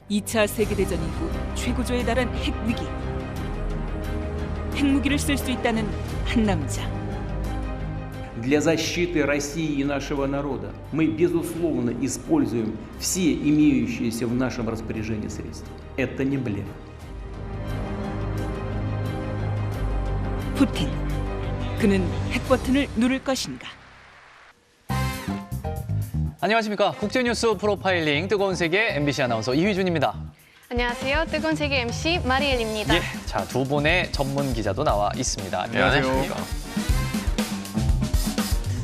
2차 세계대전 이후 최고조에 달한 핵위기. 핵무기를 쓸 수 있다는 한 남자. Для защиты России и нашего народа мы, безусловно, используем все имеющиеся в нашем распоряжении средства. Это не блеф. 푸틴. 그는 핵 버튼을 누를 것인가? 안녕하십니까. 국제뉴스 프로파일링 뜨거운 세계 MBC 아나운서 이휘준입니다. 안녕하세요. 뜨거운 세계 MC 마리엘입니다. 예, 자, 두 분의 전문 기자도 나와 있습니다. 안녕하세요.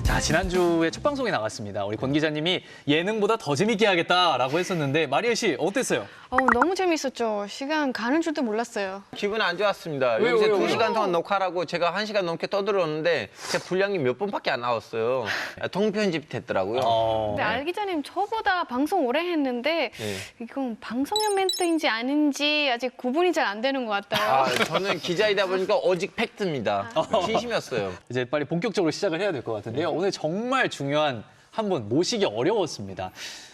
자, 지난주에 첫 방송에 나갔습니다. 우리 권 기자님이 예능보다 더 재밌게 하겠다라고 했었는데 마리엘 씨 어땠어요? 너무 재밌었죠. 시간 가는 줄도 몰랐어요. 기분 안 좋았습니다. 왜요, 여기서 왜요? 2시간 동안 녹화라고 제가 1시간 넘게 떠들었는데 제 분량이 몇 번밖에 안 나왔어요. 통편집 됐더라고요. 근데 알 기자님 저보다 방송 오래 했는데 네. 이건 방송용 멘트인지 아닌지 아직 구분이 잘 안 되는 것 같아요. 저는 기자이다 보니까 오직 팩트입니다. 진심이었어요. 이제 빨리 본격적으로 시작을 해야 될 것 같은데요. 오늘 정말 중요한 한 분 모시기 어려웠습니다.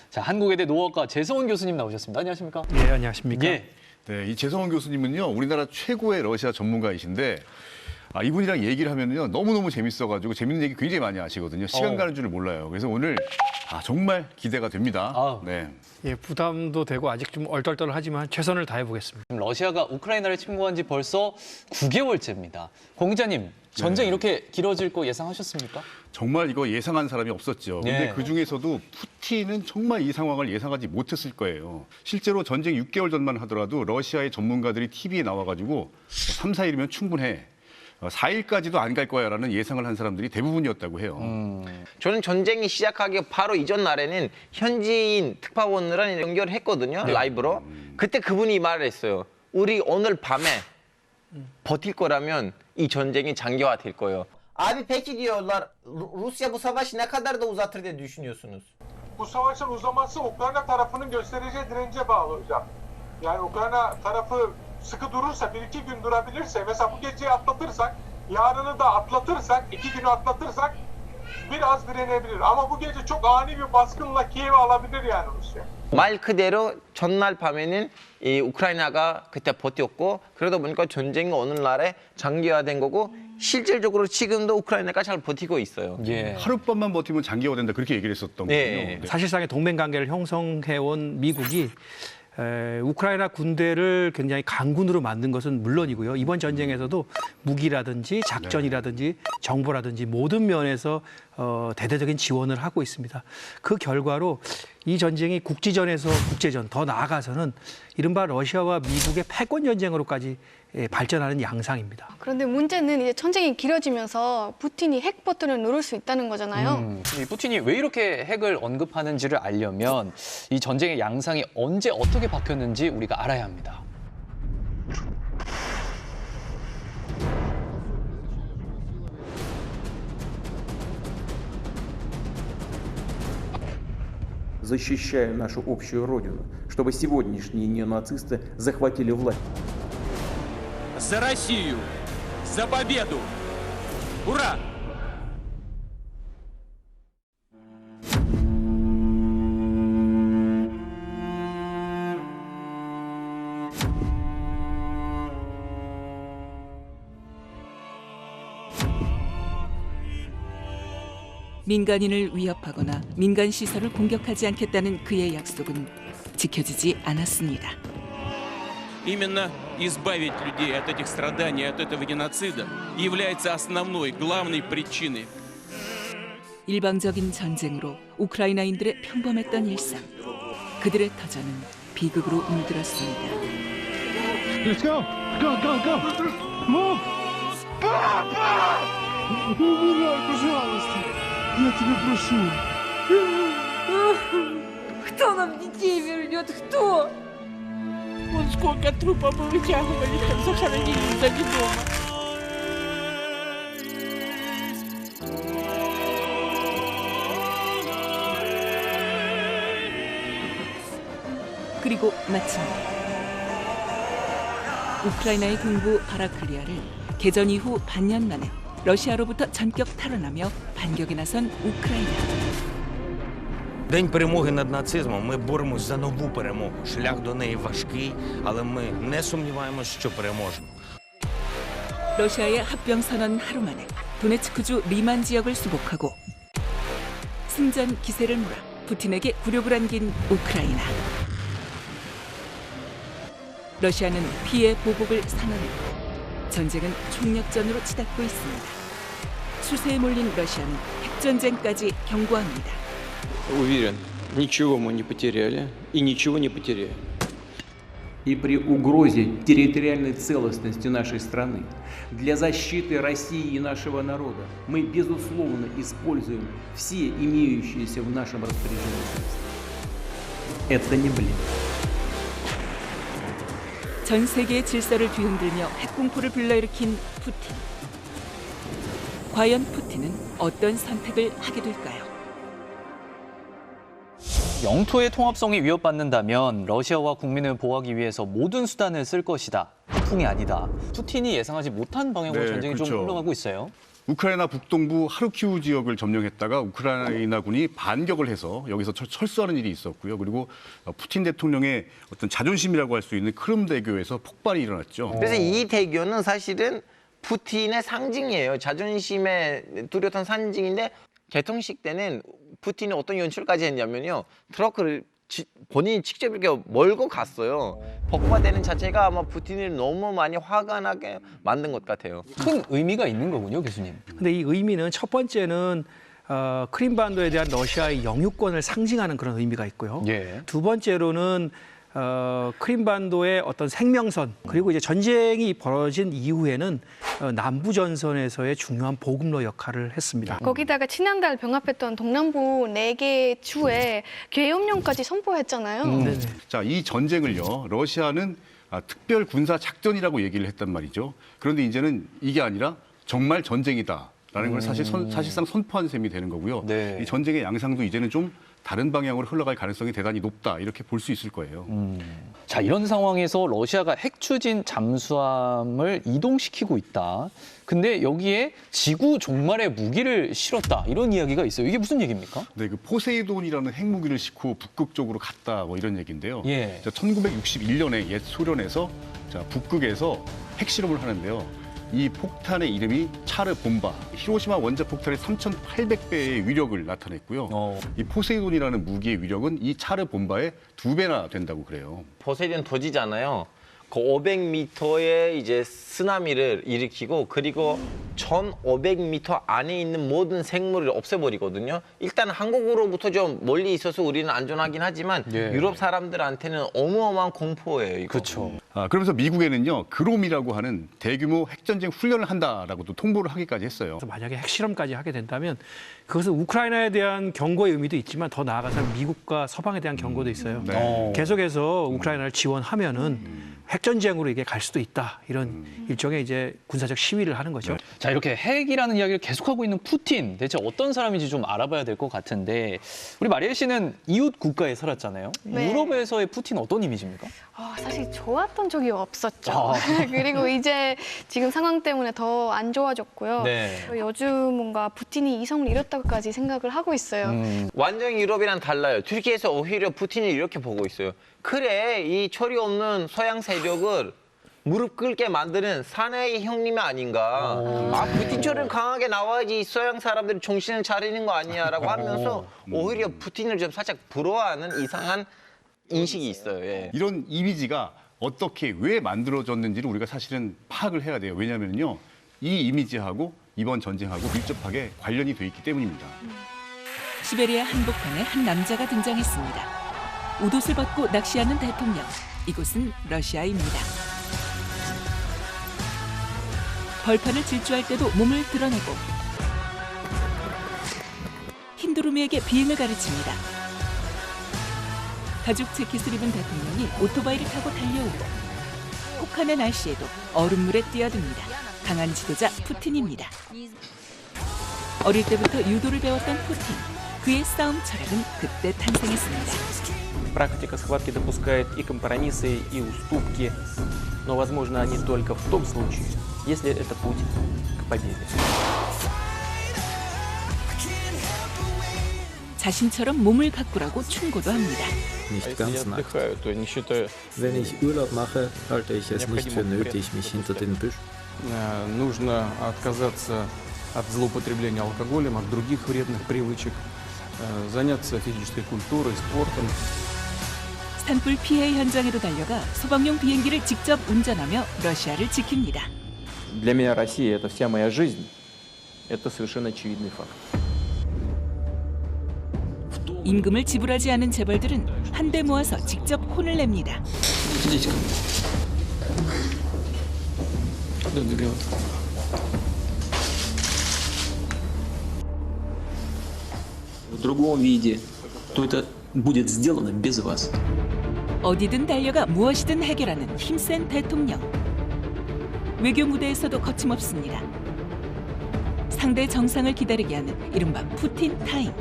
자, 한국외대 노학과 재성원 교수님 나오셨습니다. 안녕하십니까? 네, 안녕하십니까? 예. 네, 이 재성원 교수님은요, 우리나라 최고의 러시아 전문가이신데, 이분이랑 얘기를 하면요, 너무너무 재밌어가지고 재밌는 얘기 굉장히 많이 하시거든요. 시간 가는 줄을 몰라요. 그래서 오늘 정말 기대가 됩니다. 네. 예, 부담도 되고 아직 좀 얼떨떨하지만 최선을 다해보겠습니다. 지금 러시아가 우크라이나를 침공한 지 벌써 9개월째입니다. 공 기자님, 전쟁 이렇게 길어질 거 예상하셨습니까? 정말 이거 예상한 사람이 없었죠. 근데 네. 그 중에서도 푸틴은 정말 이 상황을 예상하지 못했을 거예요. 실제로 전쟁 6개월 전만 하더라도 러시아의 전문가들이 TV에 나와가지고 3, 4일이면 충분해. 4일까지도 안 갈 거야라는 예상을 한 사람들이 대부분이었다고 해요. 저는 전쟁이 시작하기 바로 이전 날에는 현지인 특파원이랑 연결을 했거든요. 라이브로. 그때 그분이 이 말을 했어요. 우리 오늘 밤에 버틸 거라면 이 전쟁이 장기화될 거예요. Abi peki diyorlar Rusya bu savaşı ne kadar da uzatır diye düşünüyorsunuz? Bu savaşın uzaması Ukrayna tarafının göstereceği dirence bağlı hocam. Yani Ukrayna tarafı sıkı durursa, 1-2 gün durabilirse, mesela bu geceyi atlatırsak, yarını da atlatırsak, 2 günü atlatırsak biraz direnebilir. Ama bu gece çok ani bir baskınla Kiev'i alabilir yani Rusya. 말 그대로 전날 밤에는 이 우크라이나가 그때 버텼고 그러다 보니까 전쟁이 오늘날에 장기화된 거고 실질적으로 지금도 우크라이나가 잘 버티고 있어요. 예. 하룻밤만 버티면 장기화가 된다 그렇게 얘기를 했었던 네. 거군요. 네. 사실상의 동맹관계를 형성해온 미국이 우크라이나 군대를 굉장히 강군으로 만든 것은 물론이고요. 이번 전쟁에서도 무기라든지 작전이라든지 정보라든지 모든 면에서 대대적인 지원을 하고 있습니다. 그 결과로 이 전쟁이 국지전에서 국제전, 더 나아가서는 이른바 러시아와 미국의 패권 전쟁으로까지 발전하는 양상입니다. 그런데 문제는 이제 전쟁이 길어지면서 푸틴이 핵 버튼을 누를 수 있다는 거잖아요. 이 푸틴이 왜 이렇게 핵을 언급하는지를 알려면 이 전쟁의 양상이 언제 어떻게 바뀌었는지 우리가 알아야 합니다. Защищаю нашу общую родину, чтобы сегодняшние неонацисты захватили власть. За Россию! За победу! Ура! 민간인을 위협하거나 민간 시설을 공격하지 않겠다는 그의 약속은 지켜지지 않았습니다. Именно избавить людей от этих страданий, от этого геноцида является основной, главной причиной. 일방적인 전쟁으로 우크라이나인들의 평범했던 일상. 그들의 터전은 비극으로 물들었습니다. Let's go! Go, go, go! Move! Умирай, пожалуйста! Я тебя прошу! Кто нам детей вернет? Кто? Вон сколько трупов мы вытягивали, как захоронили за дома. 그리고 마침 우크라이나의 동부 바라클리아를 개전 이후 반년 만에 러시아로부터 전격 탈환하며 반격에 나선 우크라이나. День перемоги над нацизмом. Ми боремось за нову перемогу. Шлях до неї важкий, але ми не сумніваємось, що переможемо. 러시아의 합병 선언 하루 만에 도네츠크주 리만 지역을 수복하고 승전 기세를 몰아 푸틴에게 굴욕을 안긴 우크라이나. 러시아는 피해 보복을 선언했고 전쟁은 총력전으로 치닫고 있습니다. 수세에 몰린 러시아는 핵전쟁까지 경고합니다. Уверен, ничего мы не потеряли и ничего не потеряем. И при угрозе территориальной целостности нашей страны для защиты России и нашего народа мы, безусловно, используем все имеющиеся в нашем распоряжении средства. Это не блеф. 전 세계의 질서를 뒤흔들며 핵공포를 불러일으킨 푸틴. 과연 푸틴은 어떤 선택을 하게 될까요? 영토의 통합성이 위협받는다면 러시아와 국민을 보호하기 위해서 모든 수단을 쓸 것이다. 폭풍이 아니다. 푸틴이 예상하지 못한 방향으로 전쟁이 좀 흘러가고 있어요. 우크라이나 북동부 하르키우 지역을 점령했다가 우크라이나군이 반격을 해서 여기서 철수하는 일이 있었고요. 그리고 푸틴 대통령의 어떤 자존심이라고 할 수 있는 크림 대교에서 폭발이 일어났죠. 그래서 이 대교는 사실은 푸틴의 상징이에요. 자존심의 뚜렷한 상징인데 개통식 때는 푸틴이 어떤 연출까지 했냐면요. 트럭을 본인이 직접 이렇게 몰고 갔어요. 폭파되는 자체가 아마 푸틴을 너무 많이 화가 나게 만든 것 같아요. 큰 의미가 있는 거군요, 교수님. 근데 이 의미는 첫 번째는 크림반도에 대한 러시아의 영유권을 상징하는 그런 의미가 있고요. 예. 두 번째로는 크림반도의 어떤 생명선 그리고 이제 전쟁이 벌어진 이후에는 남부 전선에서의 중요한 보급로 역할을 했습니다. 거기다가 지난달 병합했던 동남부 4개 주에 계엄령까지 선포했잖아요. 자, 이 전쟁을요. 러시아는 특별 군사 작전이라고 얘기를 했단 말이죠. 그런데 이제는 이게 아니라 정말 전쟁이다라는 걸 사실상 선포한 셈이 되는 거고요. 네. 이 전쟁의 양상도 이제는 좀 다른 방향으로 흘러갈 가능성이 대단히 높다 이렇게 볼 수 있을 거예요. 자, 이런 상황에서 러시아가 핵 추진 잠수함을 이동시키고 있다. 근데 여기에 지구 종말의 무기를 실었다. 이런 이야기가 있어요. 이게 무슨 얘기입니까? 네, 그 포세이돈이라는 핵무기를 싣고 북극 쪽으로 갔다 뭐 이런 얘기인데요. 예. 1961년에 옛 소련에서 북극에서 핵실험을 하는데요. 이 폭탄의 이름이 차르 봄바. 히로시마 원자 폭탄의 3,800배의 위력을 나타냈고요. 이 포세이돈이라는 무기의 위력은 이 차르 봄바의 2배나 된다고 그래요. 포세이돈 도지잖아요. 그 500m의 이제 쓰나미를 일으키고 그리고 1,500m 안에 있는 모든 생물을 없애버리거든요. 일단 한국으로부터 좀 멀리 있어서 우리는 안전하긴 하지만 유럽 사람들한테는 어마어마한 공포예요. 이거. 그렇죠. 그러면서 미국에는요 그롬이라고 하는 대규모 핵전쟁 훈련을 한다라고 또 통보를 하기까지 했어요. 그래서 만약에 핵실험까지 하게 된다면 그것은 우크라이나에 대한 경고의 의미도 있지만 더 나아가서 미국과 서방에 대한 경고도 있어요. 계속해서 우크라이나를 지원하면은 핵전쟁으로 이게 갈 수도 있다. 이런 일종의 이제 군사적 시위를 하는 거죠. 자, 이렇게 핵이라는 이야기를 계속하고 있는 푸틴. 대체 어떤 사람인지 좀 알아봐야 될 것 같은데 우리 마리엘 씨는 이웃 국가에 살았잖아요. 네. 유럽에서의 푸틴 어떤 이미지입니까? 사실 좋았던 적이 없었죠. 그리고 이제 지금 상황 때문에 더 안 좋아졌고요. 네. 요즘 뭔가 푸틴이 이성을 잃었다고까지 생각을 하고 있어요. 완전 유럽이랑 달라요. 튀르키예에서 오히려 푸틴을 이렇게 보고 있어요. 그래, 이 철이 없는 서양 세력을 무릎 꿇게 만드는 사내의 형님이 아닌가. 푸틴처럼 강하게 나와야지 서양 사람들이 정신을 차리는 거 아니야라고 하면서 오히려 푸틴을 좀 살짝 부러워하는 이상한 인식이 있어요. 예. 이런 이미지가 어떻게 왜 만들어졌는지를 우리가 사실은 파악을 해야 돼요. 왜냐하면요 이 이미지하고 이번 전쟁하고 밀접하게 관련이 돼 있기 때문입니다. 시베리아 한복판에 한 남자가 등장했습니다. 옷을 벗고 낚시하는 대통령. 이곳은 러시아입니다. 벌판을 질주할 때도 몸을 드러내고 흰두루미에게 비행을 가르칩니다. 가죽 재킷을 입은 대통령이 오토바이를 타고 달려오고 혹한의 날씨에도 얼음물에 뛰어듭니다. 강한 지도자 푸틴입니다. 어릴 때부터 유도를 배웠던 푸틴. 그의 싸움 철학은 그때 탄생했습니다. Практика схватки допускает и компромиссы, и уступки, но возможно они только в том случае, если это путь к победе. 자신처럼 몸을 가꾸라고 충고도 합니다. Nicht ganz nackt. Wenn ich Urlaub mache, halte ich es nicht für nötig, mich hinter den Büschen. Нужно отказаться от злоупотребления алкоголем, от других вредных привычек, заняться физической культурой, спортом. 산불 피해 현장에도 달려가 소방용 비행기를 직접 운전하며 러시아를 지킵니다. Для меня Россия – это вся моя жизнь. Это совершенно очевидный факт. 임금을 지불하지 않은 재벌들은 한데 모아서 직접 혼을 냅니다. В другом виде, то это будет сделано без вас. 어디든 달려가 무엇이든 해결하는 힘센 대통령. 외교 무대에서도 거침없습니다. 상대 정상을 기다리게 하는 이른바 푸틴 타임.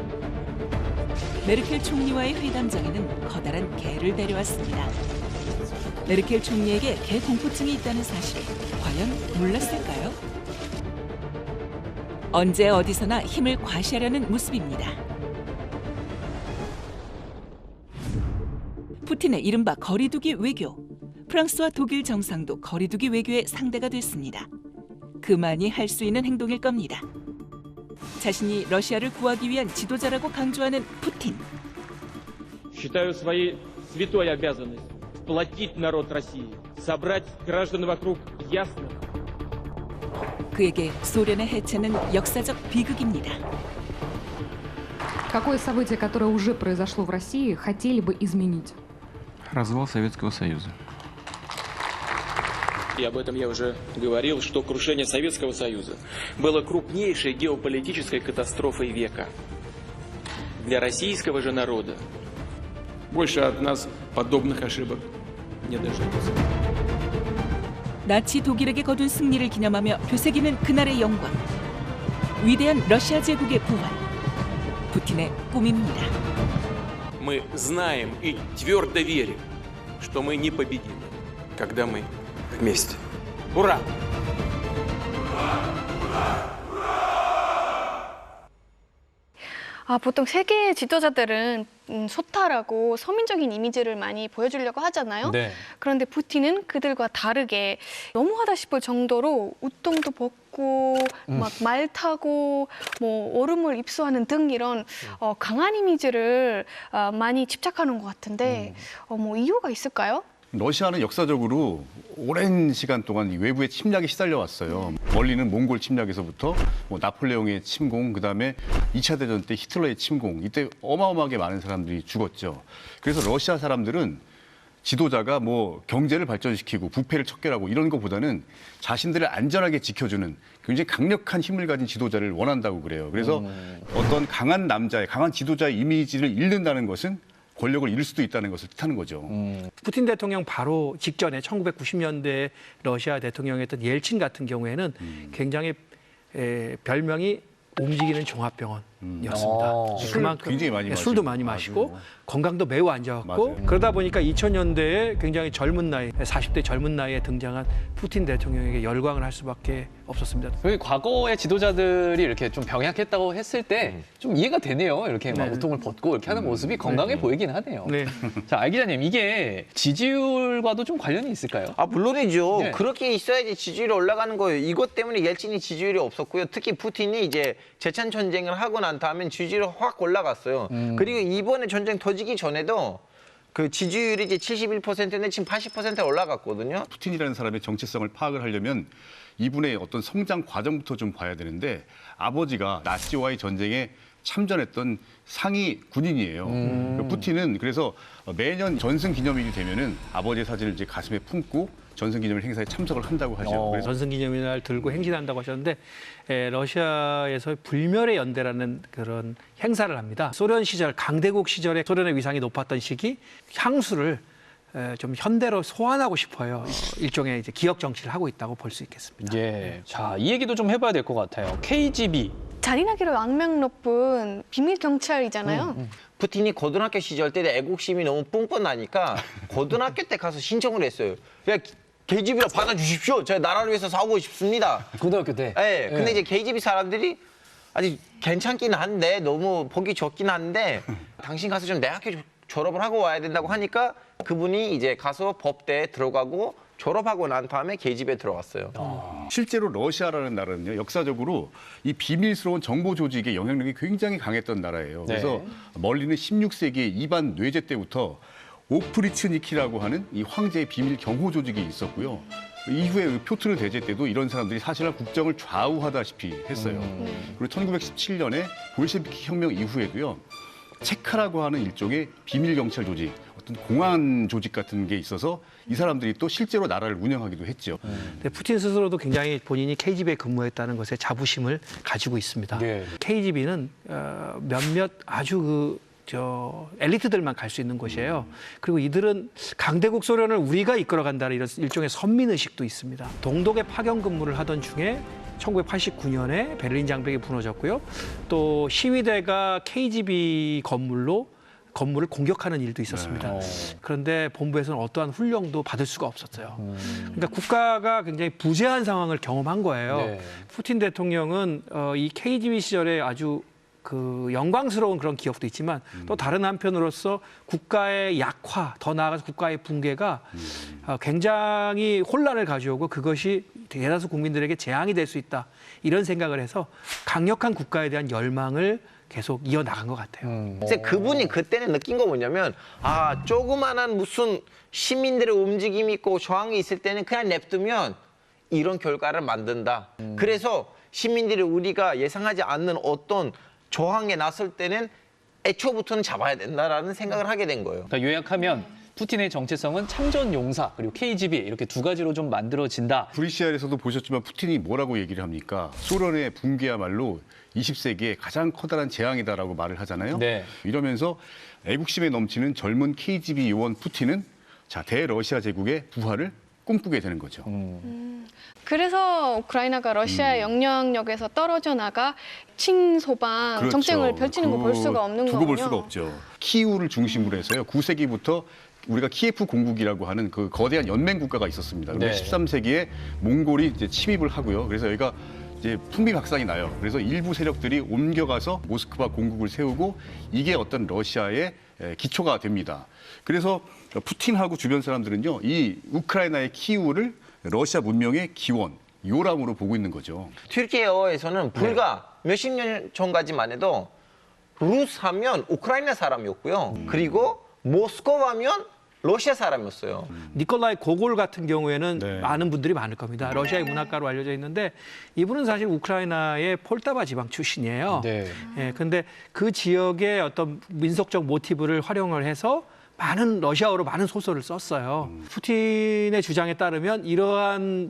메르켈 총리와의 회담장에는 커다란 개를 데려왔습니다. 메르켈 총리에게 개 공포증이 있다는 사실을 과연 몰랐을까요? 언제 어디서나 힘을 과시하려는 모습입니다. 푸틴의 이른바 거리두기 외교. 프랑스와 독일 정상도 거리두기 외교의 상대가 됐습니다. 그만이 할 수 있는 행동일 겁니다. 자신이 러시아를 구하기 위한 지도자라고 강조하는 푸틴. Считаю своей святой обязанностью сплотить народ России, собрать граждан вокруг ясных. 그에게 소련의 해체는 역사적 비극입니다. Какое событие, которое уже произошло в России, хотели бы изменить? Развал Советского Союза. И об этом я уже говорил, что крушение Советского Союза было крупнейшей геополитической катастрофой века. Для российского же народа Больше от нас подобных ошибок не дождется. 나치 독일에게 거둔 승리를 기념하며 되새기는 그날의 영광. 위대한 러시아 제국의 부활. 푸틴의 꿈입니다. Мы знаем и твердо верим, что мы непобедимы, когда мы вместе. Ура! 보통 세계 지도자들은 소탈하고 서민적인 이미지를 많이 보여주려고 하잖아요. 네. 그런데 푸틴은 그들과 다르게 너무하다 싶을 정도로 웃통도 벗고 막 말 타고 뭐 얼음을 입수하는 등 이런 강한 이미지를 많이 집착하는 것 같은데 뭐 이유가 있을까요? 러시아는 역사적으로 오랜 시간 동안 외부의 침략에 시달려 왔어요. 멀리는 몽골 침략에서부터 뭐 나폴레옹의 침공, 그다음에 2차 대전 때 히틀러의 침공, 이때 어마어마하게 많은 사람들이 죽었죠. 그래서 러시아 사람들은 지도자가 뭐 경제를 발전시키고 부패를 척결하고 이런 것보다는 자신들을 안전하게 지켜주는 굉장히 강력한 힘을 가진 지도자를 원한다고 그래요. 그래서 어떤 강한 남자의, 강한 지도자의 이미지를 잃는다는 것은 권력을 잃을 수도 있다는 것을 뜻하는 거죠. 푸틴 대통령 바로 직전에 1990년대 러시아 대통령이었던 옐친 같은 경우에는 굉장히 별명이 움직이는 종합병원이었습니다. 그만큼 굉장히 많이 술도 많이 마시고 건강도 매우 안 좋았고 그러다 보니까 2000년대에 굉장히 젊은 나이, 40대 젊은 나이에 등장한 푸틴 대통령에게 열광을 할 수밖에 없었습니다. 과거의 지도자들이 이렇게 좀 병약했다고 했을 때 좀 이해가 되네요. 이렇게 막 우통을 벗고 이렇게 하는 모습이 건강해 보이긴 하네요. 네. 자, 알 기자님, 이게 지지율과도 좀 관련이 있을까요? 물론이죠. 네. 그렇게 있어야지 지지율이 올라가는 거예요. 이것 때문에 옐친이 지지율이 없었고요. 특히 푸틴이 이제 제천 전쟁을 하고 난 다음에 지지율이 확 올라갔어요. 그리고 이번에 전쟁 터지기 전에도 그 지지율이 이제 71%인데 지금 80%에 올라갔거든요. 푸틴이라는 사람의 정체성을 파악을 하려면 이분의 어떤 성장 과정부터 좀 봐야 되는데 아버지가 나치와의 전쟁에 참전했던 상위 군인이에요. 푸틴은 그래서 매년 전승기념일이 되면은 아버지의 사진을 이제 가슴에 품고 전승기념일 행사에 참석을 한다고 하죠. 그래서 전승기념일 날 들고 행진한다고 하셨는데 러시아에서 불멸의 연대라는 그런 행사를 합니다. 소련 시절 강대국 시절에 소련의 위상이 높았던 시기 향수를 좀 현대로 소환하고 싶어요. 일종의 이제 기억 정치를 하고 있다고 볼 수 있겠습니다. 예. 자, 이 얘기도 좀 해봐야 될 것 같아요. KGB. 잔인하기로 악명 높은 비밀 경찰이잖아요. 푸틴이 고등학교 시절 때 애국심이 너무 뿜뻔하니까 고등학교 때 가서 신청을 했어요. 그냥 KGB로 받아주십시오. 제가 나라를 위해서 싸우고 싶습니다. 고등학교 때? 네. 근데 이제 KGB 사람들이 아직 괜찮긴 한데 너무 보기 좋긴 한데 당신 가서 좀 내 학교 졸업을 하고 와야 된다고 하니까 그분이 이제 가서 법대에 들어가고 졸업하고 난 다음에 KGB에 들어갔어요. 실제로 러시아라는 나라는요, 역사적으로 이 비밀스러운 정보 조직의 영향력이 굉장히 강했던 나라예요. 그래서 멀리는 16세기 이반 뇌제 때부터 오프리츠니키라고 하는 이 황제의 비밀 경호 조직이 있었고요. 이후에 표트르 대제 때도 이런 사람들이 사실은 국정을 좌우하다시피 했어요. 그리고 1917년에 볼셰비키 혁명 이후에도요, 체카라고 하는 일종의 비밀 경찰 조직, 어떤 공안 조직 같은 게 있어서 이 사람들이 또 실제로 나라를 운영하기도 했죠. 근데 푸틴 스스로도 굉장히 본인이 KGB에 근무했다는 것에 자부심을 가지고 있습니다. KGB는 몇몇 아주 엘리트들만 갈 수 있는 곳이에요. 그리고 이들은 강대국 소련을 우리가 이끌어간다는 이런 일종의 선민의식도 있습니다. 동독에 파견 근무를 하던 중에 1989년에 베를린 장벽이 무너졌고요. 또 시위대가 KGB 건물을 공격하는 일도 있었습니다. 그런데 본부에서는 어떠한 훈령도 받을 수가 없었어요. 그러니까 국가가 굉장히 부재한 상황을 경험한 거예요. 푸틴 대통령은 이 KGB 시절에 아주 그 영광스러운 그런 기억도 있지만 또 다른 한편으로서 국가의 약화, 더 나아가서 국가의 붕괴가 굉장히 혼란을 가져오고 그것이 대다수 국민들에게 재앙이 될 수 있다. 이런 생각을 해서 강력한 국가에 대한 열망을 계속 이어나간 것 같아요. 그분이 그때는 느낀 거 뭐냐면 조그만한 무슨 시민들의 움직임이 있고 저항이 있을 때는 그냥 냅두면 이런 결과를 만든다. 그래서 시민들이 우리가 예상하지 않는 어떤 저항에 나설 때는 애초부터는 잡아야 된다라는 생각을 하게 된 거예요. 그러니까 요약하면 푸틴의 정체성은 참전 용사 그리고 KGB 이렇게 두 가지로 좀 만들어진다. VCR에서도 보셨지만 푸틴이 뭐라고 얘기를 합니까? 소련의 붕괴야말로 20세기의 가장 커다란 재앙이다라고 말을 하잖아요. 이러면서 애국심에 넘치는 젊은 KGB 요원 푸틴은 대러시아 제국의 부활을 꿈꾸게 되는 거죠. 그래서 우크라이나가 러시아의 영향력에서 떨어져 나가 친소방 정쟁을 펼치는 거 볼 수가 없는 거군요. 두고 볼 수가 없죠. 키우를 중심으로 해서요. 9세기부터 우리가 키예프 공국이라고 하는 그 거대한 연맹 국가가 있었습니다. 그런데 13세기에 몽골이 이제 침입을 하고요. 그래서 여기가 이제 풍비박산이 나요. 그래서 일부 세력들이 옮겨가서 모스크바 공국을 세우고 이게 어떤 러시아의 기초가 됩니다. 그래서 푸틴하고 주변 사람들은요, 이 우크라이나의 키우를 러시아 문명의 기원, 요람으로 보고 있는 거죠. 튀르키예에서는 불과 몇십 년 전까지만 해도 루스 하면 우크라이나 사람이었고요. 그리고 모스크바 하면 러시아 사람이었어요. 니콜라이 고골 같은 경우에는 아는 분들이 많을 겁니다. 러시아의 문학가로 알려져 있는데 이분은 사실 우크라이나의 폴타바 지방 출신이에요. 근데 그 지역의 어떤 민속적 모티브를 활용을 해서 많은 러시아어로 많은 소설을 썼어요. 푸틴의 주장에 따르면 이러한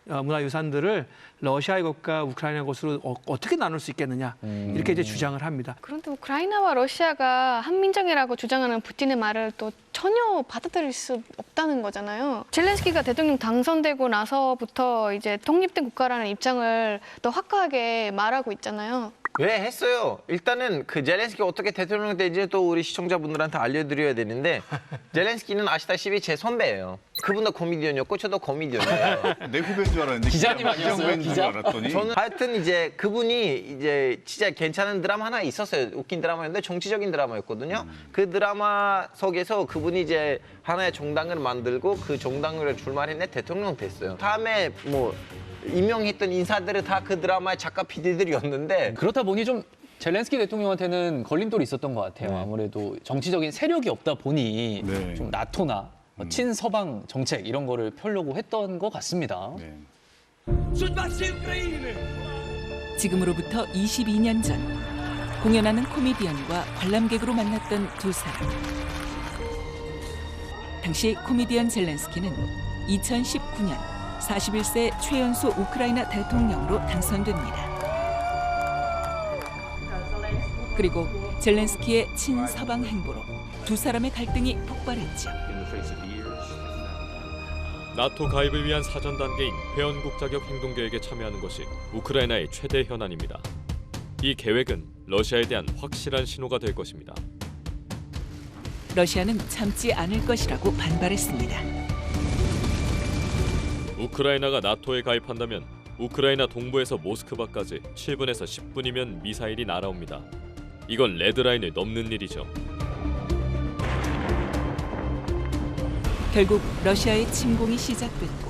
문화유산들을 러시아의 것과 우크라이나의 것으로 어떻게 나눌 수 있겠느냐 이렇게 이제 주장을 합니다. 그런데 우크라이나와 러시아가 한민족이라고 주장하는 푸틴의 말을 또 전혀 받아들일 수 없다는 거잖아요. 젤렌스키가 대통령 당선되고 나서부터 이제 독립된 국가라는 입장을 더 확고하게 말하고 있잖아요. 왜 했어요? 일단은 그 젤렌스키가 어떻게 대통령 될지 또 우리 시청자분들한테 알려드려야 되는데 젤렌스키는 아시다시피 제 선배예요. 그분도 코미디언이었고 저도 코미디언이에요. 내 후배인 줄 알았는데 기자님 아니었어요? 기자? 알았더니. 저는 하여튼 이제 그분이 이제 진짜 괜찮은 드라마 하나 있었어요. 웃긴 드라마였는데 정치적인 드라마였거든요. 그 드라마 속에서 그분이 이제 하나의 정당을 만들고 그 정당을 출마했는데 대통령 됐어요. 다음에 뭐 임명했던 인사들은 다 그 드라마의 작가 PD들이었는데 그렇다 보니 좀 젤렌스키 대통령한테는 걸림돌이 있었던 것 같아요. 아무래도 정치적인 세력이 없다 보니 좀 나토나 친서방 정책 이런 거를 펴려고 했던 것 같습니다. 지금으로부터 22년 전 공연하는 코미디언과 관람객으로 만났던 두 사람. 당시 코미디언 젤렌스키는 2019년 41세 최연소 우크라이나 대통령으로 당선됩니다. 그리고 젤렌스키의 친서방 행보로 두 사람의 갈등이 폭발했죠. 나토 가입을 위한 사전 단계인 회원국 자격 행동 계획에 참여하는 것이 우크라이나의 최대 현안입니다. 이 계획은 러시아에 대한 확실한 신호가 될 것입니다. 러시아는 참지 않을 것이라고 반발했습니다. 우크라이나가 나토에 가입한다면 우크라이나 동부에서 모스크바까지 7분에서 10분이면 미사일이 날아옵니다. 이건 레드라인을 넘는 일이죠. 결국 러시아의 침공이 시작됐고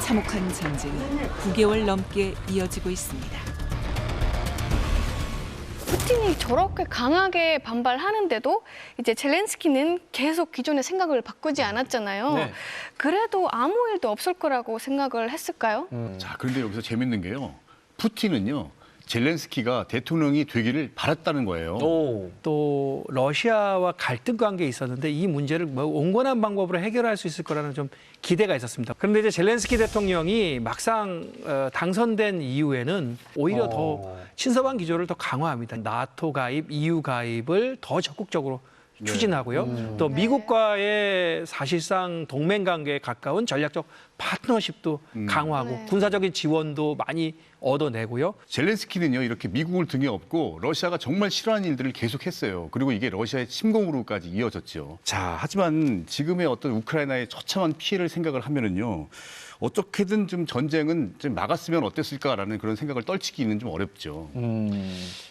참혹한 전쟁이 9개월 넘게 이어지고 있습니다. 푸틴이 저렇게 강하게 반발하는데도 이제 젤렌스키는 계속 기존의 생각을 바꾸지 않았잖아요. 네. 그래도 아무 일도 없을 거라고 생각을 했을까요? 자, 그런데 여기서 재밌는 게요. 푸틴은요. 젤렌스키가 대통령이 되기를 바랐다는 거예요. 또 러시아와 갈등 관계에 있었는데 이 문제를 뭐 온건한 방법으로 해결할 수 있을 거라는 좀 기대가 있었습니다. 그런데 이제 젤렌스키 대통령이 막상 당선된 이후에는 오히려 더 친서방 기조를 더 강화합니다. 나토 가입, EU 가입을 더 적극적으로 추진하고요. 또 미국과의 사실상 동맹 관계에 가까운 전략적 파트너십도 강화하고 군사적인 지원도 많이 얻어내고요. 젤렌스키는요, 이렇게 미국을 등에 업고 러시아가 정말 싫어하는 일들을 계속했어요. 그리고 이게 러시아의 침공으로까지 이어졌죠. 자, 하지만 지금의 어떤 우크라이나의 처참한 피해를 생각을 하면은요, 어떻게든 좀 전쟁은 좀 막았으면 어땠을까라는 그런 생각을 떨치기는 좀 어렵죠.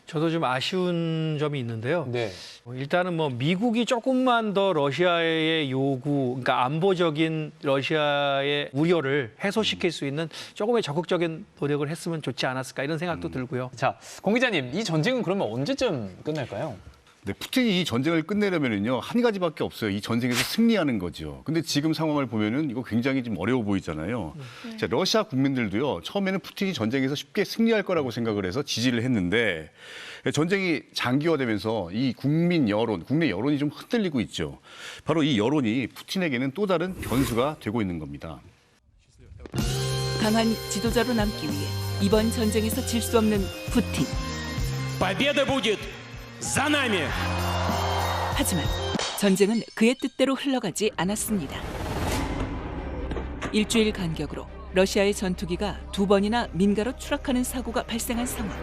저도 좀 아쉬운 점이 있는데요. 네. 일단은 뭐 미국이 조금만 더 러시아의 요구, 그러니까 안보적인 러시아의 우려를 해소시킬 수 있는 조금의 적극적인 노력을 했으면 좋지 않았을까 이런 생각도 들고요. 자, 공 기자님, 이 전쟁은 그러면 언제쯤 끝날까요? 네, 푸틴이 이 전쟁을 끝내려면은요, 한 가지밖에 없어요. 이 전쟁에서 승리하는 거죠. 근데 지금 상황을 보면은 이거 굉장히 좀 어려워 보이잖아요. 자, 러시아 국민들도요, 처음에는 푸틴이 전쟁에서 쉽게 승리할 거라고 생각을 해서 지지를 했는데 전쟁이 장기화되면서 이 국민 여론, 국내 여론이 좀 흔들리고 있죠. 바로 이 여론이 푸틴에게는 또 다른 변수가 되고 있는 겁니다. 강한 지도자로 남기 위해 이번 전쟁에서 질 수 없는 푸틴. Победа будет за нами. 하지만 전쟁은 그의 뜻대로 흘러가지 않았습니다. 일주일 간격으로 러시아의 전투기가 2번이나 민가로 추락하는 사고가 발생한 상황.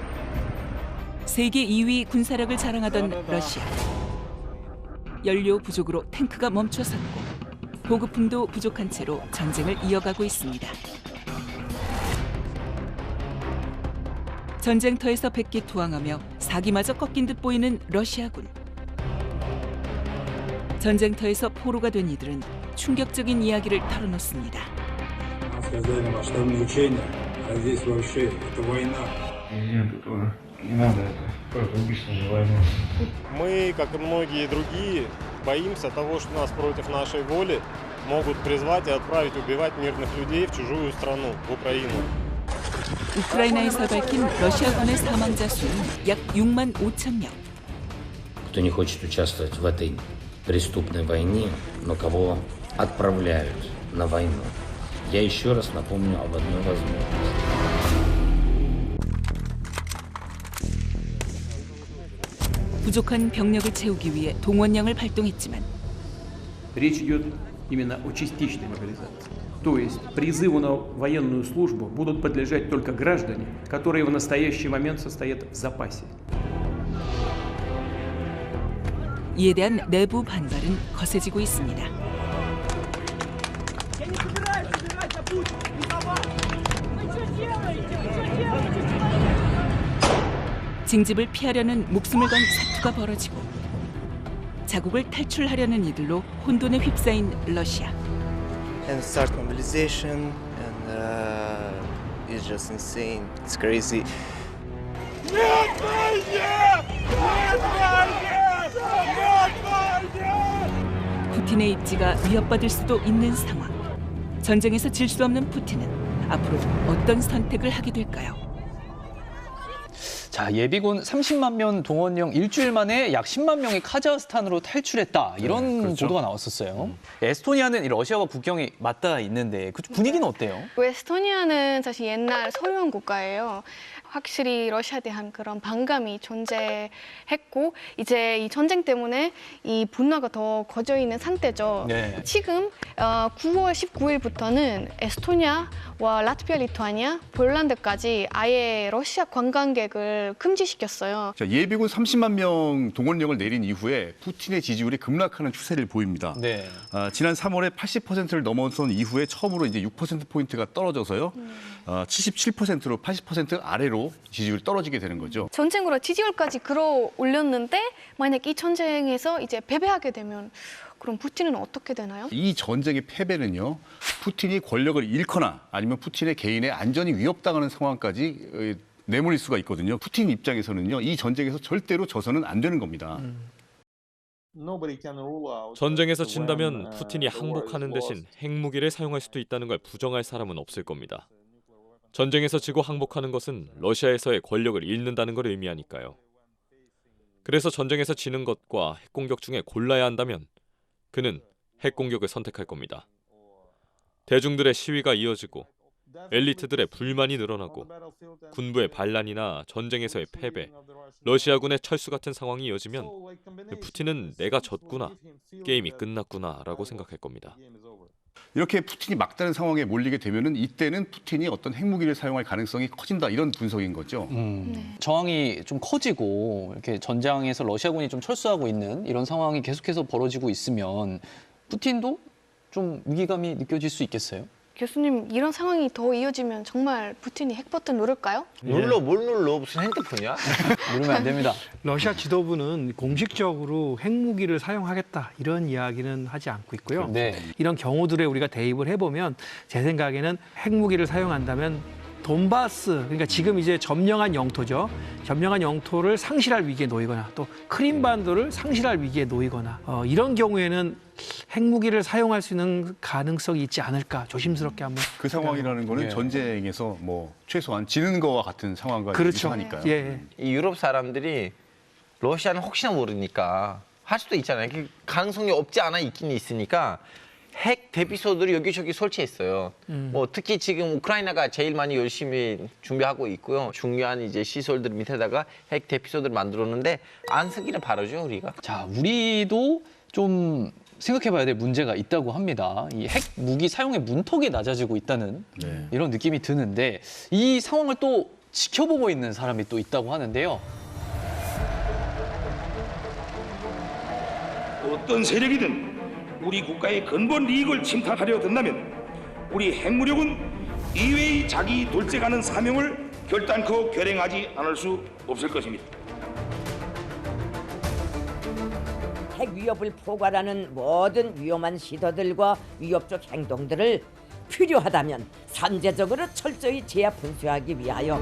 세계 2위 군사력을 자랑하던 러시아. 연료 부족으로 탱크가 멈춰섰고 보급품도 부족한 채로 전쟁을 이어가고 있습니다. 전쟁터에서 백기투항하며 사기마저 꺾인 듯 보이는 러시아군. 전쟁터에서 포로가 된 이들은 충격적인 이야기를 털어놓습니다. Мы, как и многие другие, боимся того, что нас против нашей воли могут призвать и отправить убивать мирных людей в чужую страну, в Украину. 우크라이나에서 밝힌 러시아군의 사망자 수는 약 6만 5천 명. Кто не хочет участвовать в этой преступной войне, но кого отправляют на войну. Я еще раз напомню об одной возможности. 부족한 병력을 채우기 위해 동원령을 발동했지만 Речь идет именно о частичной мобилизации. То есть призыву на военную службу будут подлежать только граждане, которые в настоящий момент состоят в запасе. 이에 대한 내부 반발은 거세지고 있습니다. 징집을 피하려는 목숨을 건 사투가 벌어지고 자국을 탈출하려는 이들로 혼돈에 휩싸인 러시아. And start mobilization, and it's just insane. It's crazy. 푸틴의 입지가 위협받을 수도 있는 상황. 전쟁에서 질 수 없는 푸틴은 앞으로 어떤 선택을 하게 될까요? 자, 예비군 30만 명 동원령 일주일 만에 약 10만 명이 카자흐스탄으로 탈출했다. 이런 그렇죠. 보도가 나왔었어요. 에스토니아는 이 러시아와 국경이 맞닿아 있는데 그 분위기는 어때요? 에스토니아는 사실 옛날 소련 국가예요. 확실히 러시아에 대한 그런 반감이 존재했고 이제 이 전쟁 때문에 이 분노가 더 커져 있는 상태죠. 네. 지금 9월 19일부터는 에스토니아와 라트비아, 리투아니아, 폴란드까지 아예 러시아 관광객을 금지시켰어요. 자, 예비군 30만 명 동원령을 내린 이후에 푸틴의 지지율이 급락하는 추세를 보입니다. 네. 지난 3월에 80%를 넘어선 이후에 처음으로 이제 6%포인트가 떨어져서요. 77%로 80% 아래로 지지율이 떨어지게 되는 거죠. 전쟁으로 지지율까지 끌어올렸는데 만약 이 전쟁에서 이제 패배하게 되면 그럼 푸틴은 어떻게 되나요? 이 전쟁의 패배는요, 푸틴이 권력을 잃거나 아니면 푸틴의 개인의 안전이 위협당하는 상황까지 내몰릴 수가 있거든요. 푸틴 입장에서는요, 이 전쟁에서 절대로 져서는 안 되는 겁니다. 전쟁에서 진다면 푸틴이 항복하는 대신 핵무기를 사용할 수도 있다는 걸 부정할 사람은 없을 겁니다. 전쟁에서 지고 항복하는 것은 러시아에서의 권력을 잃는다는 걸 의미하니까요. 그래서 전쟁에서 지는 것과 핵공격 중에 골라야 한다면 그는 핵공격을 선택할 겁니다. 대중들의 시위가 이어지고 엘리트들의 불만이 늘어나고 군부의 반란이나 전쟁에서의 패배, 러시아군의 철수 같은 상황이 이어지면 푸틴은 내가 졌구나, 게임이 끝났구나 라고 생각할 겁니다. 이렇게 푸틴이 막다른 상황에 몰리게 되면은 이때는 푸틴이 어떤 핵무기를 사용할 가능성이 커진다, 이런 분석인 거죠. 저항이 좀 커지고 이렇게 전장에서 러시아군이 좀 철수하고 있는 이런 상황이 계속해서 벌어지고 있으면 푸틴도 좀 위기감이 느껴질 수 있겠어요? 교수님, 이런 상황이 더 이어지면 정말 푸틴이 핵 버튼 누를까요? 눌러, 뭘 눌러? 무슨 핸드폰이야? 누르면 안 됩니다. 러시아 지도부는 공식적으로 핵무기를 사용하겠다 이런 이야기는 하지 않고 있고요. 네. 이런 경우들에 우리가 대입을 해보면 제 생각에는 핵무기를 사용한다면 돈바스, 그러니까 지금 이제 점령한 영토죠. 점령한 영토를 상실할 위기에 놓이거나 또 크림반도를 상실할 위기에 놓이거나 이런 경우에는 핵무기를 사용할 수 있는 가능성이 있지 않을까 조심스럽게 한번. 그 상황이라는 거는 예. 전쟁에서 뭐 최소한 지는 거와 같은 상황과 그렇죠. 유사하니까요. 예. 이 유럽 사람들이 러시아는 혹시나 모르니까 할 수도 있잖아요. 그 가능성이 없지 않아 있긴 있으니까 핵 대피소들을 여기저기 설치했어요. 뭐 특히 지금 우크라이나가 제일 많이 열심히 준비하고 있고요. 중요한 이제 시설들 밑에다가 핵 대피소들을 만들었는데 안 쓰기는 바라죠, 우리가. 자, 우리도 좀 생각해봐야 될 문제가 있다고 합니다. 이 핵 무기 사용의 문턱이 낮아지고 있다는 이런 느낌이 드는데 이 상황을 또 지켜보고 있는 사람이 또 있다고 하는데요. 어떤 세력이든 우리 국가의 근본 이익을 침탈하려 든다면 우리 핵무력은 이외의 자기 돌직하는 사명을 결단코 결행하지 않을 수 없을 것입니다. 핵 위협을 포괄하는 모든 위험한 시도들과 위협적 행동들을 필요하다면 선제적으로 철저히 제압 분수하기 위하여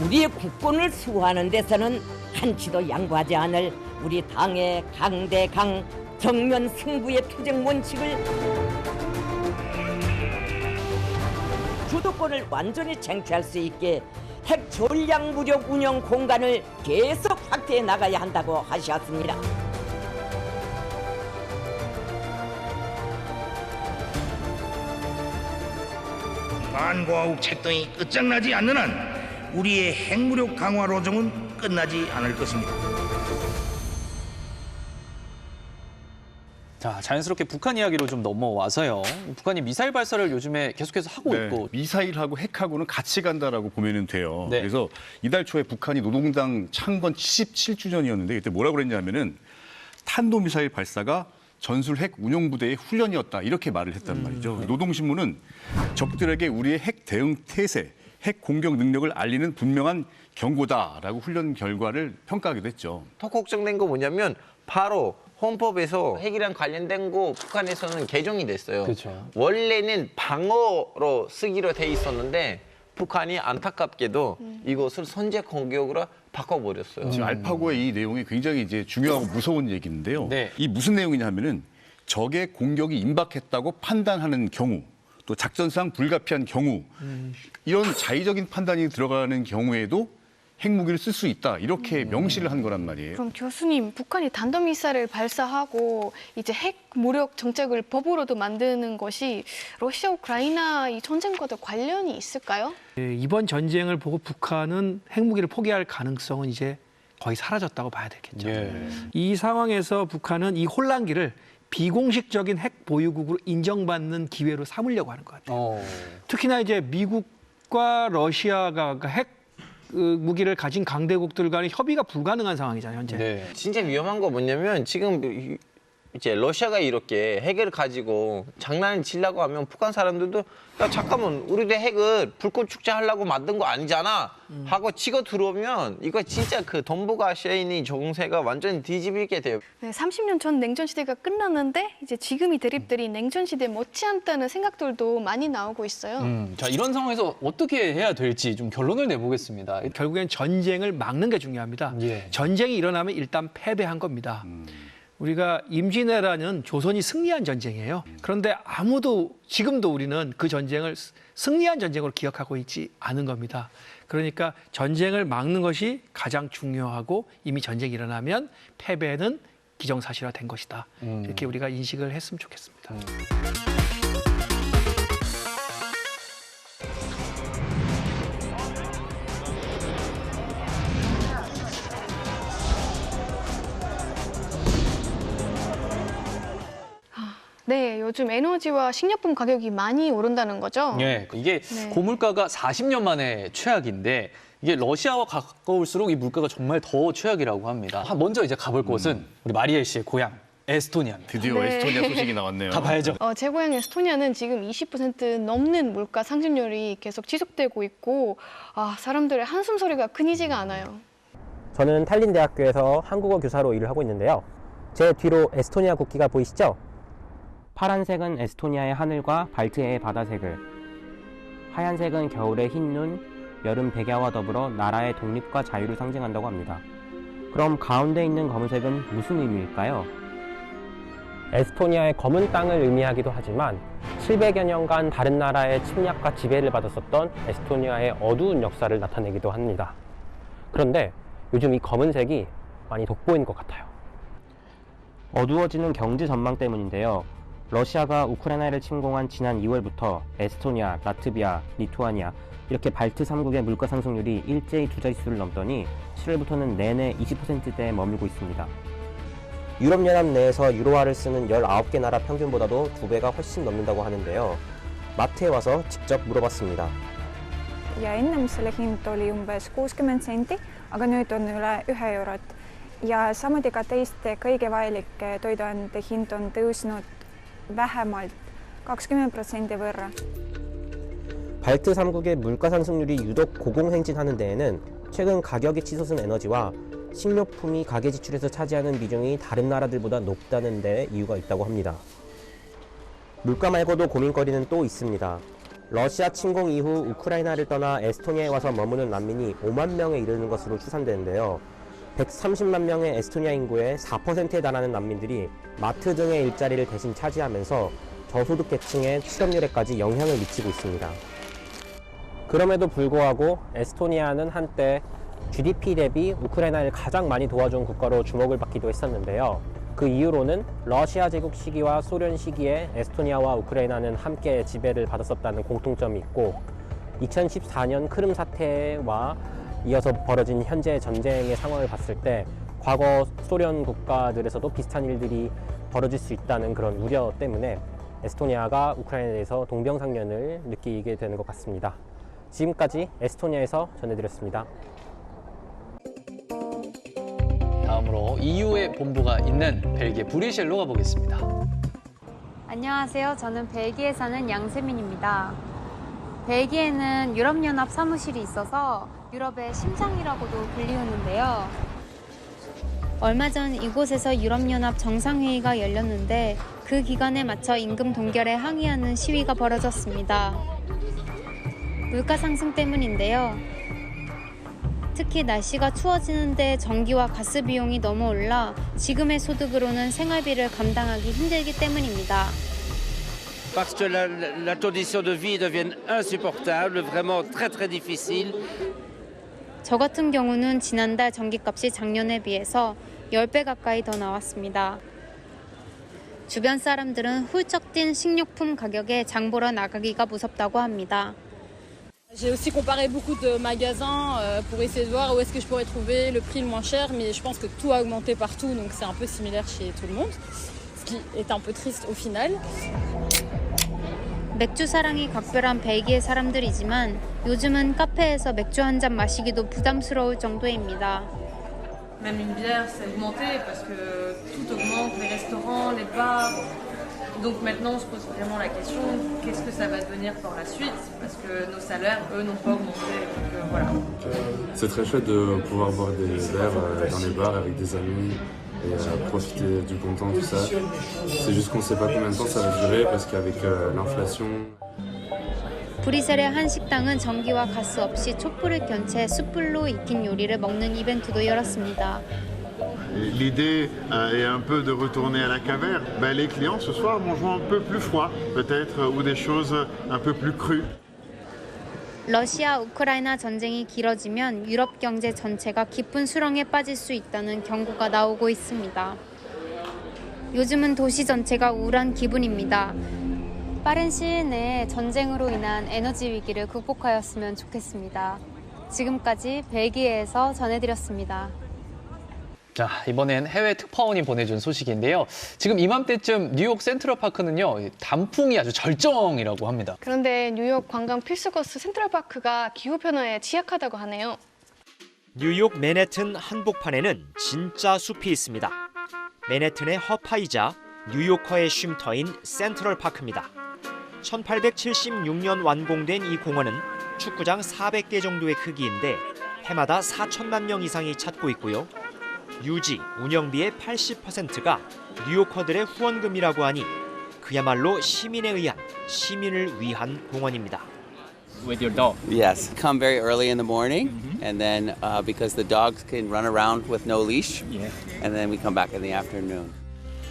우리의 국권을 수호하는 데서는 한치도 양보하지 않을 우리 당의 강대강 정면 승부의 투쟁 원칙을 주도권을 완전히 쟁취할 수 있게 핵 전략 무력 운영 공간을 계속 확대해 나가야 한다고 하셨습니다. 반고아욱 책동이 끝장나지 않는 한 우리의 핵무력 강화 로정은 끝나지 않을 것입니다. 자, 자연스럽게 북한 이야기로 좀 넘어와서요. 북한이 미사일 발사를 요즘에 계속해서 하고 있고. 미사일하고 핵하고는 같이 간다라고 보면 돼요. 네. 그래서 이달 초에 북한이 노동당 창건 77주년이었는데 이때 뭐라고 그랬냐면은 탄도미사일 발사가 전술 핵 운용부대의 훈련이었다, 이렇게 말을 했단 말이죠. 노동신문은 적들에게 우리의 핵 대응 태세, 핵 공격 능력을 알리는 분명한 경고다라고 훈련 결과를 평가하기도 했죠. 더 걱정된 거 뭐냐면 바로 헌법에서 핵이랑 관련된 거 북한에서는 개정이 됐어요. 그렇죠. 원래는 방어로 쓰기로 돼 있었는데 북한이 안타깝게도 이것을 선제 공격으로 바꿔버렸어요. 지금 알파고의 이 내용이 굉장히 이제 중요하고 무서운 얘기인데요. 네. 이 무슨 내용이냐 하면은 적의 공격이 임박했다고 판단하는 경우, 또 작전상 불가피한 경우, 이런 자의적인 판단이 들어가는 경우에도 핵무기를 쓸 수 있다 이렇게 명시를 한 거란 말이에요. 그럼 교수님, 북한이 단도미사일을 발사하고 이제 핵 무력 정책을 법으로도 만드는 것이 러시아 우크라이나 이 전쟁과도 관련이 있을까요? 이번 전쟁을 보고 북한은 핵무기를 포기할 가능성은 이제 거의 사라졌다고 봐야 되겠죠. 이 상황에서 북한은 이 혼란기를 비공식적인 핵 보유국으로 인정받는 기회로 삼으려고 하는 것 같아요. 특히나 이제 미국과 러시아가 핵 무기를 가진 강대국들 간의 협의가 불가능한 상황이잖아요, 현재. 진짜 위험한 거 뭐냐면 지금 이제 러시아가 이렇게 핵을 가지고 장난을 치려고 하면 북한 사람들도 야 잠깐만 우리도 핵을 불꽃 축제 하려고 만든 거 아니잖아 하고 치고 들어오면 이거 진짜 그 동북아시아에 있는 정세가 완전히 뒤집히게 돼요. 네, 30년 전 냉전 시대가 끝났는데 이제 지금 이 대립들이 냉전 시대 못지않다는 생각들도 많이 나오고 있어요. 자, 이런 상황에서 어떻게 해야 될지 좀 결론을 내보겠습니다. 결국엔 전쟁을 막는 게 중요합니다. 전쟁이 일어나면 일단 패배한 겁니다. 우리가 임진왜란은 조선이 승리한 전쟁이에요. 그런데 아무도 지금도 우리는 그 전쟁을 승리한 전쟁으로 기억하고 있지 않은 겁니다. 그러니까 전쟁을 막는 것이 가장 중요하고 이미 전쟁이 일어나면 패배는 기정사실화된 것이다. 이렇게 우리가 인식을 했으면 좋겠습니다. 네, 요즘 에너지와 식료품 가격이 많이 오른다는 거죠? 네, 이게 고물가가 40년 만에 최악인데 이게 러시아와 가까울수록 이 물가가 정말 더 최악이라고 합니다. 먼저 이제 가볼 곳은 우리 마리엘 씨의 고향 에스토니아입니다. 드디어 에스토니아 소식이 나왔네요. 가봐야죠. 제 고향 에스토니아는 지금 20% 넘는 물가 상승률이 계속 지속되고 있고 사람들의 한숨 소리가 끊이지가 않아요. 저는 탈린 대학교에서 한국어 교사로 일을 하고 있는데요. 제 뒤로 에스토니아 국기가 보이시죠? 파란색은 에스토니아의 하늘과 발트해의 바다색을, 하얀색은 겨울의 흰 눈, 여름 백야와 더불어 나라의 독립과 자유를 상징한다고 합니다. 그럼 가운데 있는 검은색은 무슨 의미일까요? 에스토니아의 검은 땅을 의미하기도 하지만 700여 년간 다른 나라의 침략과 지배를 받았었던 에스토니아의 어두운 역사를 나타내기도 합니다. 그런데 요즘 이 검은색이 많이 돋보이는 것 같아요. 어두워지는 경제 전망 때문인데요. 러시아가 우크라이나를 침공한 지난 2월부터 에스토니아, 라트비아, 리투아니아 이렇게 발트 3국의 물가 상승률이 일제히 두 자릿수를 넘더니 7월부터는 내내 20%대에 머물고 있습니다. 유럽연합 내에서 유로화를 쓰는 19개 나라 평균보다도 2배가 훨씬 넘는다고 하는데요. 마트에 와서 직접 물어봤습니다. Ja ennem selle hind oli umbes 60 senti, aga nüüd on üle 1 eurot. Ja samuti ka teiste kõige vajalike toiduainete hind on tõusnud vähemalt 20% võrra. 발트 3국의 물가 상승률이 유독 고공행진하는 데에는 최근 가격이 치솟은 에너지와 식료품이 가계 지출에서 차지하는 비중이 다른 나라들보다 높다는 데 이유가 있다고 합니다. 물가 말고도 고민거리는 또 있습니다. 러시아 침공 이후 우크라이나를 떠나 에스토니아에 와서 머무는 난민이 5만 명에 이르는 것으로 추산되는데요. 130만 명의 에스토니아 인구의 4%에 달하는 난민들이 마트 등의 일자리를 대신 차지하면서 저소득 계층의 실업률에까지 영향을 미치고 있습니다. 그럼에도 불구하고 에스토니아는 한때 GDP 대비 우크라이나를 가장 많이 도와준 국가로 주목을 받기도 했었는데요. 그 이유로는 러시아 제국 시기와 소련 시기에 에스토니아와 우크라이나는 함께 지배를 받았었다는 공통점이 있고 2014년 크림 사태와 이어서 벌어진 현재 전쟁의 상황을 봤을 때 과거 소련 국가들에서도 비슷한 일들이 벌어질 수 있다는 그런 우려 때문에 에스토니아가 우크라이나에 대해서 동병상련을 느끼게 되는 것 같습니다. 지금까지 에스토니아에서 전해드렸습니다. 다음으로 EU의 본부가 있는 벨기에 브뤼셀로 가보겠습니다. 안녕하세요. 저는 벨기에 사는 양세민입니다. 벨기에는 유럽연합 사무실이 있어서 유럽의 심장이라고도 불리우는데요. 얼마 전 이곳에서 유럽연합 정상회의가 열렸는데 그 기간에 맞춰 임금 동결에 항의하는 시위가 벌어졌습니다. 물가 상승 때문인데요. 특히 날씨가 추워지는데 전기와 가스 비용이 너무 올라 지금의 소득으로는 생활비를 감당하기 힘들기 때문입니다. Parce que la condition de vie devient insupportable, vraiment très très difficile. 저 같은 경우는 지난달 전기값이 작년에 비해서 10배 가까이 더 나왔습니다. 주변 사람들은 훌쩍 뛴 식료품 가격에 장 보러 나가기가 무섭다고 합니다. J'ai aussi comparé beaucoup de magasins pour essayer de voir où est-ce que je pourrais trouver le prix le moins cher, mais je pense que tout a augmenté partout, donc c'est un peu similaire chez tout le monde, ce qui est un peu triste au final. 맥주 사랑이 각별한 벨기에 사람들이지만 요즘은 카페에서 맥주 한 잔 마시기도 부담스러울 정도입니다. Même une bière, c'est augmenté parce que tout augmente, les restaurants, les bars. Donc maintenant, on se pose vraiment la question, qu'est-ce que ça va devenir par la suite? Parce que nos salaires, eux, n'ont pas augmenté. Donc voilà. C'est très chouette de pouvoir boire des verres dans les bars avec des amis et profiter du bon temps, tout ça. C'est juste qu'on ne sait pas combien de temps ça va durer parce qu'avec l'inflation... 브뤼셀의 한 식당은 전기와 가스 없이 촛불을 켠 채 숯불로 익힌 요리를 먹는 이벤트도 열었습니다. L'idée est un peu de retourner à la caverne. Les clients ce soir mangeront un peu plus froid, peut-être, ou des choses un peu plus crues. 러시아 우크라이나 전쟁이 길어지면 유럽 경제 전체가 깊은 수렁에 빠질 수 있다는 경고가 나오고 있습니다. 요즘은 도시 전체가 우울한 기분입니다. 빠른 시일 내에 전쟁으로 인한 에너지 위기를 극복하였으면 좋겠습니다. 지금까지 벨기에에서 전해드렸습니다. 자, 이번엔 해외 특파원이 보내준 소식인데요. 지금 이맘때쯤 뉴욕 센트럴파크는요, 단풍이 아주 절정이라고 합니다. 그런데 뉴욕 관광 필수 코스 센트럴파크가 기후변화에 취약하다고 하네요. 뉴욕 맨해튼 한복판에는 진짜 숲이 있습니다. 맨해튼의 허파이자 뉴요커의 쉼터인 센트럴파크입니다. 1876년 완공된 이 공원은 축구장 400개 정도의 크기인데 해마다 4천만 명 이상이 찾고 있고요. 유지, 운영비의 80%가 뉴요커들의 후원금이라고 하니 그야말로 시민에 의한, 시민을 위한 공원입니다. With your dog? Yes, come very early in the morning, and then because the dogs can run around with no leash, and then we come back in the afternoon.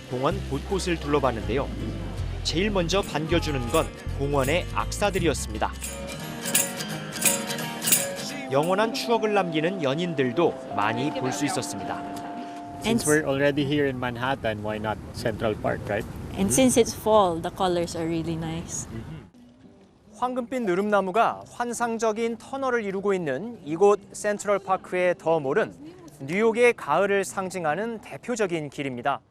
공원 곳곳을 둘러봤는데요. 제일 먼저 반겨주는 건 공원의 악사들이었습니다. 영원한 추억을 남기는 연인들도 많이 볼 수 있었습니다. Since we're already here in Manhattan, why not Central Park, right? And since it's fall, the colors are really nice. 황금빛 느릅나무가 환상적인 터널을 이루고 있는 이곳 센트럴파크의 더몰은 뉴욕의 가을을 상징하는 대표적인 길입니다.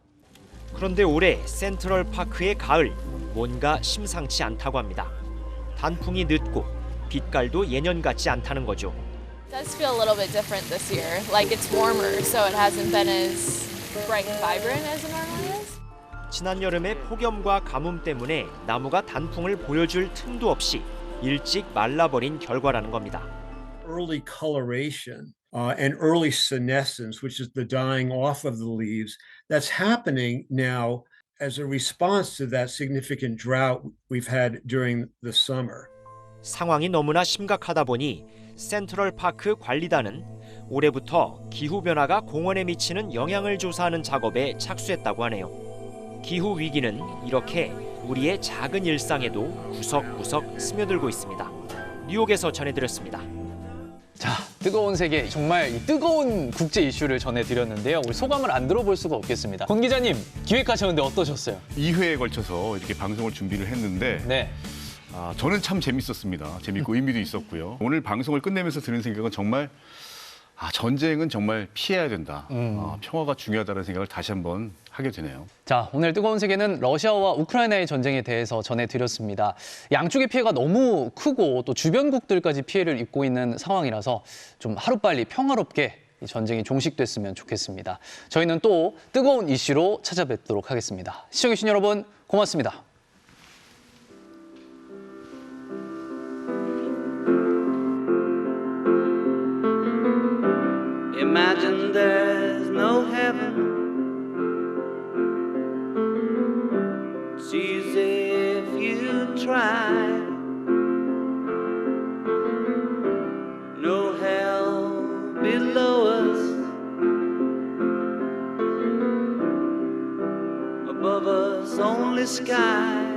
그런데 올해 센트럴파크의 가을, 뭔가 심상치 않다고 합니다. 단풍이 늦고 빛깔도 예년 같지 않다는 거죠. It does feel a little bit different this year. Like it's warmer, so it hasn't been as bright and vibrant as it normally is. 지난 여름의 폭염과 가뭄 때문에 나무가 단풍을 보여줄 틈도 없이 일찍 말라버린 결과라는 겁니다. Early coloration and early senescence, which is the dying off of the leaves, that's happening now as a response to that significant drought we've had during the summer. 상황이 너무나 심각하다 보니 센트럴파크 관리단은 올해부터 기후변화가 공원에 미치는 영향을 조사하는 작업에 착수했다고 하네요. 기후 위기는 이렇게 우리의 작은 일상에도 구석구석 스며들고 있습니다. 뉴욕에서 전해드렸습니다. 자, 뜨거운 세계, 정말 이 뜨거운 국제 이슈를 전해드렸는데요. 우리 소감을 안 들어볼 수가 없겠습니다. 권 기자님, 기획하셨는데 어떠셨어요? 2회에 걸쳐서 이렇게 방송을 준비를 했는데 네. 저는 참 재밌었습니다. 재밌고 의미도 있었고요. 오늘 방송을 끝내면서 드는 생각은 정말 전쟁은 정말 피해야 된다. 평화가 중요하다는 생각을 다시 한번 하게 되네요. 자, 오늘 뜨거운 세계는 러시아와 우크라이나의 전쟁에 대해서 전해드렸습니다. 양쪽의 피해가 너무 크고 또 주변국들까지 피해를 입고 있는 상황이라서 좀 하루빨리 평화롭게 이 전쟁이 종식됐으면 좋겠습니다. 저희는 또 뜨거운 이슈로 찾아뵙도록 하겠습니다. 시청해주신 여러분 고맙습니다. Imagine there's no heaven. It's easy if you try. No hell below us. Above us, only sky.